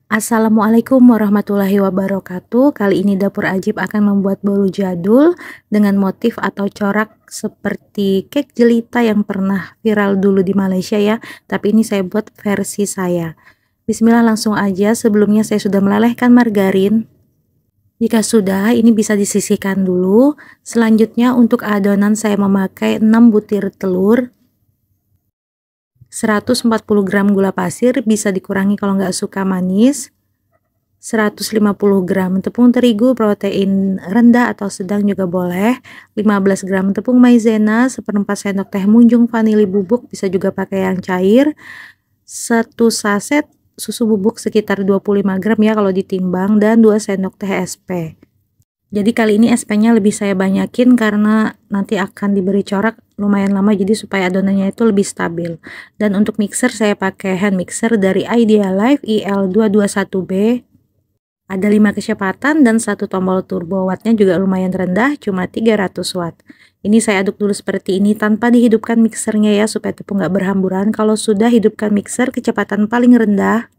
Assalamualaikum warahmatullahi wabarakatuh. Kali ini Dapur Ajib akan membuat bolu jadul dengan motif atau corak seperti cake jelita yang pernah viral dulu di Malaysia ya. Tapi ini saya buat versi saya. Bismillah, langsung aja. Sebelumnya saya sudah melelehkan margarin. Jika sudah, ini bisa disisihkan dulu. Selanjutnya untuk adonan saya memakai 6 butir telur, 140 gram gula pasir, bisa dikurangi kalau nggak suka manis, 150 gram tepung terigu protein rendah atau sedang juga boleh, 15 gram tepung maizena, 1/4 sendok teh munjung vanili bubuk, bisa juga pakai yang cair, 1 saset susu bubuk sekitar 25 gram ya kalau ditimbang, dan 2 sendok teh SP. Jadi kali ini SP-nya lebih saya banyakin karena nanti akan diberi corak lumayan lama, jadi supaya adonannya itu lebih stabil. Dan untuk mixer saya pakai hand mixer dari Idealife IL221B. Ada 5 kecepatan dan 1 tombol turbo. Wattnya juga lumayan rendah, cuma 300 watt. Ini saya aduk dulu seperti ini tanpa dihidupkan mixernya ya, supaya tepung nggak berhamburan. Kalau sudah, hidupkan mixer kecepatan paling rendah.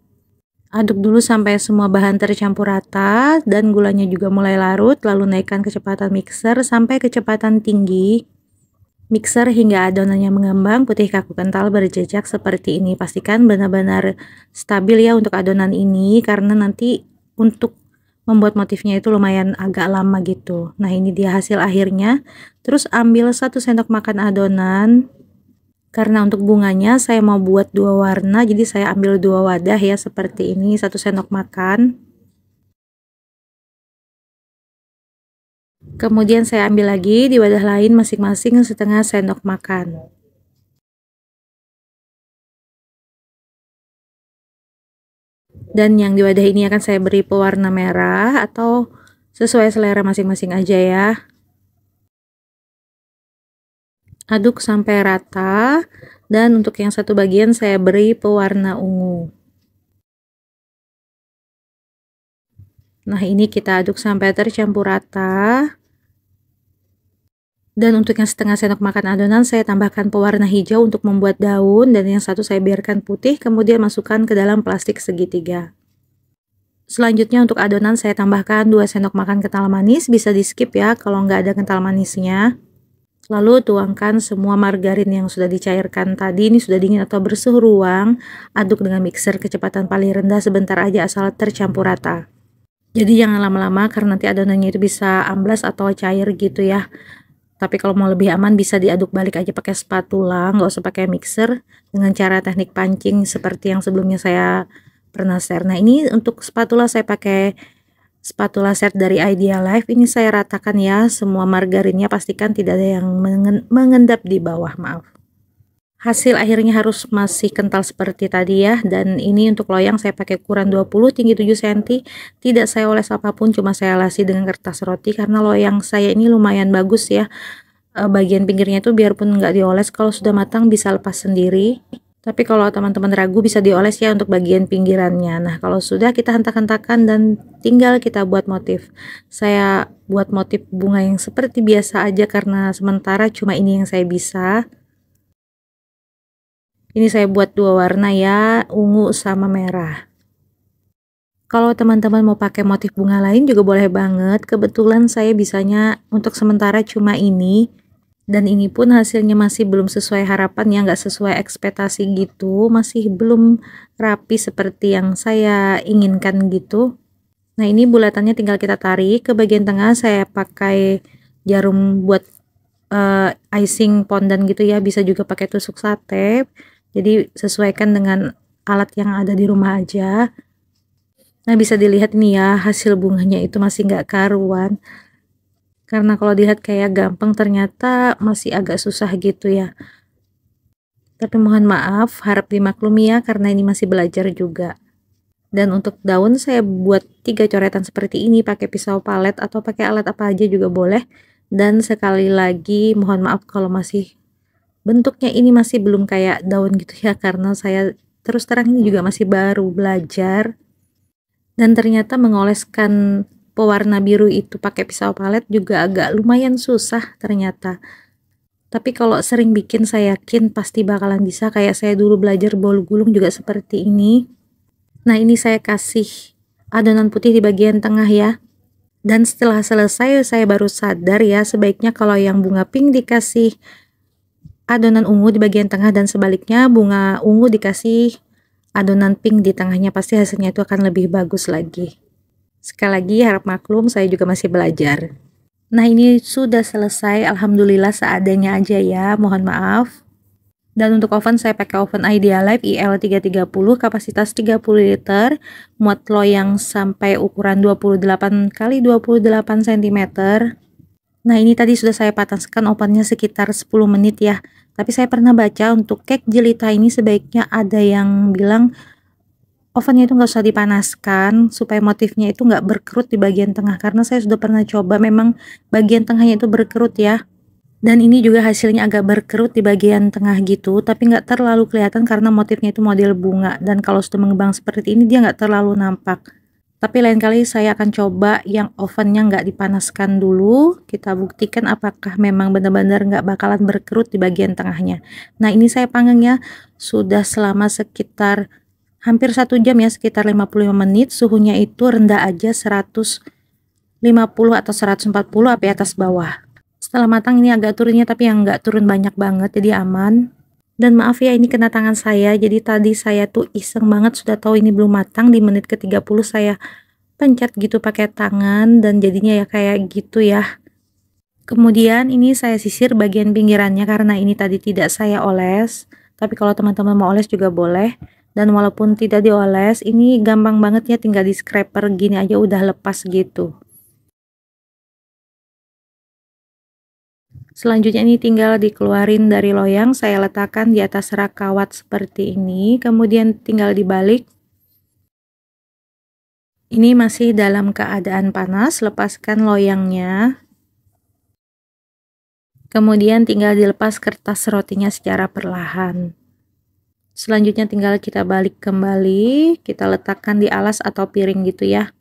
Aduk dulu sampai semua bahan tercampur rata dan gulanya juga mulai larut, lalu naikkan kecepatan mixer sampai kecepatan tinggi. Mixer hingga adonannya mengembang, putih kaku kental berjejak seperti ini. Pastikan benar-benar stabil ya untuk adonan ini, karena nanti untuk membuat motifnya itu lumayan agak lama gitu. Nah, ini dia hasil akhirnya. Terus ambil 1 sendok makan adonan. Karena untuk bunganya saya mau buat 2 warna, jadi saya ambil 2 wadah ya seperti ini, 1 sendok makan. Kemudian saya ambil lagi di wadah lain masing-masing setengah sendok makan. Dan yang di wadah ini akan saya beri pewarna merah atau sesuai selera masing-masing aja ya. Aduk sampai rata, dan untuk yang satu bagian saya beri pewarna ungu. Nah, ini kita aduk sampai tercampur rata. Dan untuk yang setengah sendok makan adonan saya tambahkan pewarna hijau untuk membuat daun, dan yang satu saya biarkan putih, kemudian masukkan ke dalam plastik segitiga. Selanjutnya untuk adonan saya tambahkan 2 sendok makan kental manis, bisa di skip ya kalau nggak ada kental manisnya. Lalu tuangkan semua margarin yang sudah dicairkan tadi, ini sudah dingin atau bersuhu ruang. Aduk dengan mixer kecepatan paling rendah sebentar aja asal tercampur rata. Jadi jangan lama-lama karena nanti adonannya itu bisa amblas atau cair gitu ya. Tapi kalau mau lebih aman bisa diaduk balik aja pakai spatula, nggak usah pakai mixer, dengan cara teknik pancing seperti yang sebelumnya saya pernah share. Nah, ini untuk spatula saya pakai spatula set dari Idealife. Ini saya ratakan ya semua margarinnya, pastikan tidak ada yang mengendap di bawah, maaf. Hasil akhirnya harus masih kental seperti tadi ya. Dan ini untuk loyang saya pakai ukuran 20, tinggi 7 cm. Tidak saya oles apapun, cuma saya lasi dengan kertas roti karena loyang saya ini lumayan bagus ya. Bagian pinggirnya itu biarpun nggak dioles, kalau sudah matang bisa lepas sendiri. Tapi kalau teman-teman ragu bisa dioles ya untuk bagian pinggirannya. Nah, kalau sudah kita hentak-hentakan dan tinggal kita buat motif. Saya buat motif bunga yang seperti biasa aja karena sementara cuma ini yang saya bisa. Ini saya buat 2 warna ya, ungu sama merah. Kalau teman-teman mau pakai motif bunga lain juga boleh banget. Kebetulan saya bisanya untuk sementara cuma ini. Dan ini pun hasilnya masih belum sesuai harapan ya, nggak sesuai ekspektasi gitu, masih belum rapi seperti yang saya inginkan gitu. Nah, ini bulatannya tinggal kita tarik ke bagian tengah. Saya pakai jarum buat icing pondan gitu ya, bisa juga pakai tusuk sate. Jadi sesuaikan dengan alat yang ada di rumah aja. Nah, bisa dilihat nih ya, hasil bunganya itu masih nggak karuan. Karena kalau dilihat kayak gampang, ternyata masih agak susah gitu ya. Tapi mohon maaf, harap dimaklumi ya karena ini masih belajar juga. Dan untuk daun saya buat 3 coretan seperti ini, pakai pisau palet atau pakai alat apa aja juga boleh. Dan sekali lagi mohon maaf kalau masih bentuknya ini masih belum kayak daun gitu ya, karena saya terus terang ini juga masih baru belajar. Dan ternyata mengoleskan pewarna biru itu pakai pisau palet juga agak lumayan susah ternyata. Tapi kalau sering bikin saya yakin pasti bakalan bisa, kayak saya dulu belajar bolu gulung juga seperti ini. Nah, ini saya kasih adonan putih di bagian tengah ya. Dan setelah selesai saya baru sadar ya, sebaiknya kalau yang bunga pink dikasih adonan ungu di bagian tengah dan sebaliknya bunga ungu dikasih adonan pink di tengahnya, pasti hasilnya itu akan lebih bagus lagi. Sekali lagi harap maklum, saya juga masih belajar. Nah, ini sudah selesai, alhamdulillah seadanya aja ya, mohon maaf. Dan untuk oven saya pakai oven Idealife IL330, kapasitas 30 liter, muat loyang sampai ukuran 28 kali 28 cm. Nah, ini tadi sudah saya panaskan ovennya sekitar 10 menit ya. Tapi saya pernah baca untuk cake jelita ini sebaiknya ada yang bilang ovennya itu nggak usah dipanaskan supaya motifnya itu nggak berkerut di bagian tengah, karena saya sudah pernah coba memang bagian tengahnya itu berkerut ya. Dan ini juga hasilnya agak berkerut di bagian tengah gitu, tapi nggak terlalu kelihatan karena motifnya itu model bunga, dan kalau sudah mengembang seperti ini dia nggak terlalu nampak. Tapi lain kali saya akan coba yang ovennya nggak dipanaskan dulu, kita buktikan apakah memang benar-benar nggak bakalan berkerut di bagian tengahnya. Nah, ini saya panggangnya sudah selama sekitar hampir 1 jam ya, sekitar 55 menit, suhunya itu rendah aja 150 atau 140 api atas bawah. Setelah matang ini agak turunnya, tapi yang nggak turun banyak banget, jadi aman. Dan maaf ya, ini kena tangan saya, jadi tadi saya tuh iseng banget, sudah tahu ini belum matang, di menit ke 30 saya pencet gitu pakai tangan, dan jadinya ya kayak gitu ya. Kemudian ini saya sisir bagian pinggirannya karena ini tadi tidak saya oles, tapi kalau teman-teman mau oles juga boleh. Dan walaupun tidak dioles, ini gampang banget ya, tinggal di scraper gini aja udah lepas gitu. Selanjutnya ini tinggal dikeluarin dari loyang, saya letakkan di atas rak kawat seperti ini, kemudian tinggal dibalik. Ini masih dalam keadaan panas, lepaskan loyangnya. Kemudian tinggal dilepas kertas rotinya secara perlahan. Selanjutnya tinggal kita balik kembali, kita letakkan di alas atau piring gitu ya.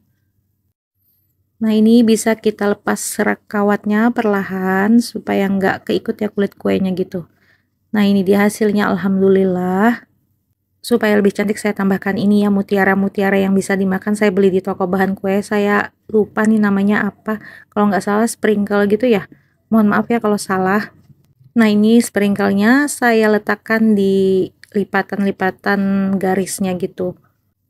Nah, ini bisa kita lepas rak kawatnya perlahan supaya nggak keikut ya kulit kuenya gitu. Nah, ini dia hasilnya, alhamdulillah. Supaya lebih cantik saya tambahkan ini ya, mutiara-mutiara yang bisa dimakan, saya beli di toko bahan kue, saya lupa nih namanya apa, kalau nggak salah sprinkle gitu ya, mohon maaf ya kalau salah. Nah, ini sprinklenya saya letakkan di lipatan-lipatan garisnya gitu.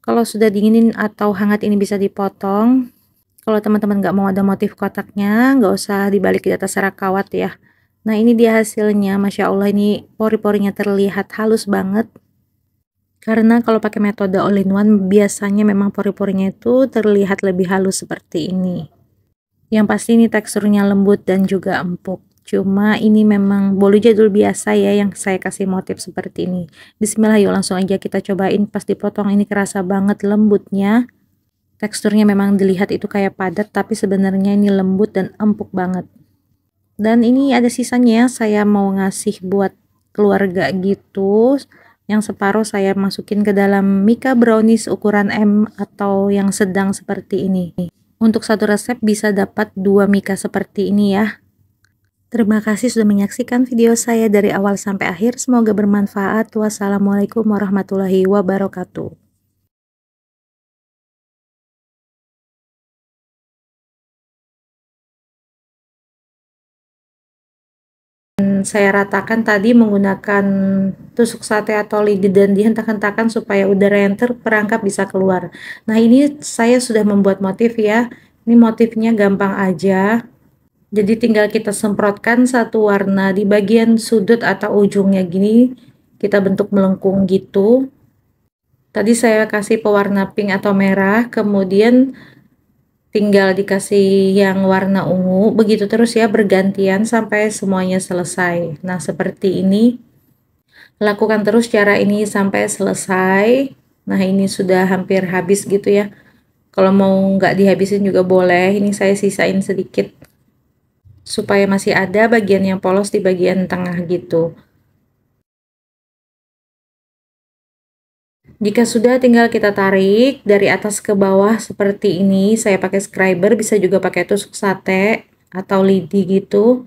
Kalau sudah dinginin atau hangat ini bisa dipotong. Kalau teman-teman nggak mau ada motif kotaknya, nggak usah dibalik di atas rak kawat ya. Nah, ini dia hasilnya, Masya Allah, ini pori-porinya terlihat halus banget. Karena kalau pakai metode all-in-one biasanya memang pori-porinya itu terlihat lebih halus seperti ini. Yang pasti ini teksturnya lembut dan juga empuk. Cuma ini memang bolu jadul biasa ya yang saya kasih motif seperti ini. Bismillah, yuk langsung aja kita cobain. Pas dipotong ini kerasa banget lembutnya. Teksturnya memang dilihat itu kayak padat, tapi sebenarnya ini lembut dan empuk banget. Dan ini ada sisanya, saya mau ngasih buat keluarga gitu. Yang separuh saya masukin ke dalam Mika brownies ukuran M atau yang sedang seperti ini. Untuk satu resep bisa dapat 2 Mika seperti ini ya. Terima kasih sudah menyaksikan video saya dari awal sampai akhir. Semoga bermanfaat. Wassalamualaikum warahmatullahi wabarakatuh. Saya ratakan tadi menggunakan tusuk sate atau lidi dan dihentak-hentakan supaya udara yang terperangkap bisa keluar. Nah, ini saya sudah membuat motif ya. Ini motifnya gampang aja. Jadi tinggal kita semprotkan satu warna di bagian sudut atau ujungnya gini. Kita bentuk melengkung gitu. Tadi saya kasih pewarna pink atau merah, kemudian tinggal dikasih yang warna ungu, begitu terus ya bergantian sampai semuanya selesai. Nah, seperti ini, lakukan terus cara ini sampai selesai. Nah, ini sudah hampir habis gitu ya, kalau mau nggak dihabisin juga boleh, ini saya sisain sedikit supaya masih ada bagian yang polos di bagian tengah gitu. Jika sudah, tinggal kita tarik dari atas ke bawah seperti ini. Saya pakai scriber, bisa juga pakai tusuk sate atau lidi gitu.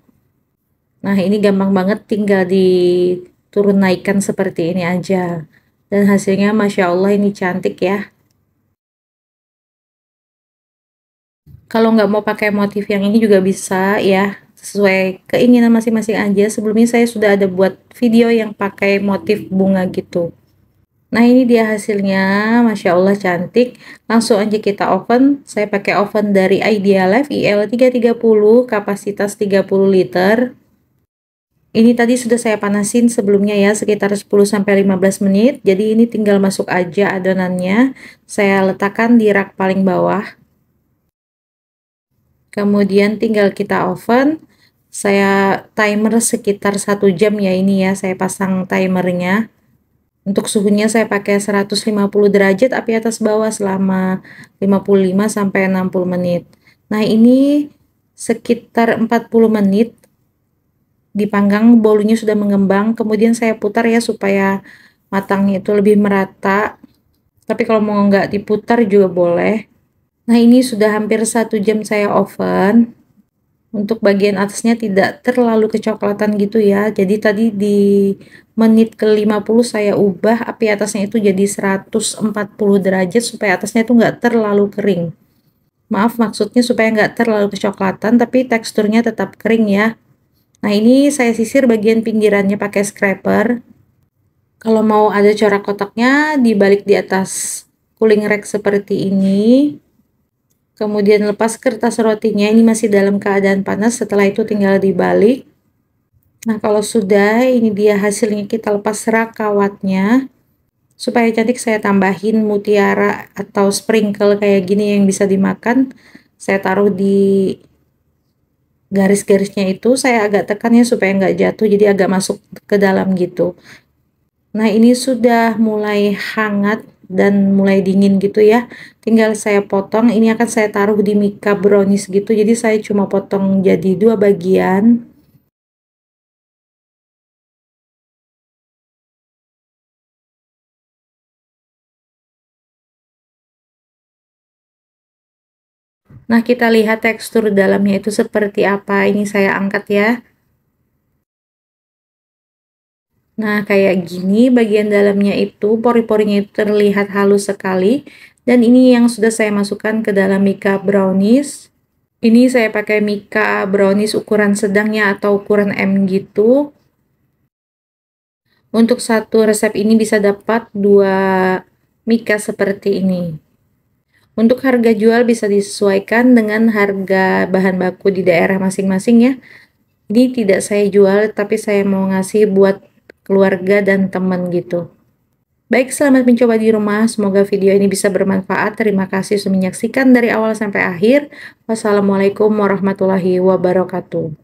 Nah, ini gampang banget, tinggal diturun naikkan seperti ini aja. Dan hasilnya Masya Allah ini cantik ya. Kalau nggak mau pakai motif yang ini juga bisa ya, sesuai keinginan masing-masing aja. Sebelumnya saya sudah ada buat video yang pakai motif bunga gitu. Nah ini dia hasilnya, Masya Allah cantik. Langsung aja kita oven. Saya pakai oven dari Idealife IL330, kapasitas 30 liter. Ini tadi sudah saya panasin sebelumnya ya, sekitar 10-15 menit. Jadi ini tinggal masuk aja adonannya. Saya letakkan di rak paling bawah. Kemudian tinggal kita oven. Saya timer sekitar 1 jam ya ini ya, saya pasang timernya. Untuk suhunya saya pakai 150 derajat api atas bawah selama 55-60 menit. Nah ini sekitar 40 menit dipanggang, bolunya sudah mengembang. Kemudian saya putar ya supaya matangnya itu lebih merata. Tapi kalau mau nggak diputar juga boleh. Nah ini sudah hampir 1 jam saya oven. Untuk bagian atasnya tidak terlalu kecoklatan gitu ya. Jadi tadi di menit ke-50 saya ubah api atasnya itu jadi 140 derajat supaya atasnya itu nggak terlalu kering. Maaf, maksudnya supaya nggak terlalu kecoklatan tapi teksturnya tetap kering ya. Nah ini saya sisir bagian pinggirannya pakai scraper. Kalau mau ada corak kotaknya dibalik di atas cooling rack seperti ini. Kemudian lepas kertas rotinya, ini masih dalam keadaan panas, setelah itu tinggal dibalik. Nah kalau sudah, ini dia hasilnya, kita lepas rak kawatnya. Supaya cantik saya tambahin mutiara atau sprinkle kayak gini yang bisa dimakan. Saya taruh di garis-garisnya itu, saya agak tekan ya supaya nggak jatuh, jadi agak masuk ke dalam gitu. Nah ini sudah mulai hangat dan mulai dingin gitu ya, tinggal saya potong. Ini akan saya taruh di mika brownies gitu, jadi saya cuma potong jadi 2 bagian. Nah kita lihat tekstur dalamnya itu seperti apa. Ini saya angkat ya. Nah kayak gini bagian dalamnya itu, pori-porinya itu terlihat halus sekali. Dan ini yang sudah saya masukkan ke dalam mika brownies. Ini saya pakai mika brownies ukuran sedangnya atau ukuran M gitu. Untuk satu resep ini bisa dapat 2 mika seperti ini. Untuk harga jual bisa disesuaikan dengan harga bahan baku di daerah masing-masing ya. Ini tidak saya jual, tapi saya mau ngasih buat keluarga dan teman gitu. Baik, selamat mencoba di rumah. Semoga video ini bisa bermanfaat. Terima kasih sudah menyaksikan dari awal sampai akhir. Wassalamualaikum warahmatullahi wabarakatuh.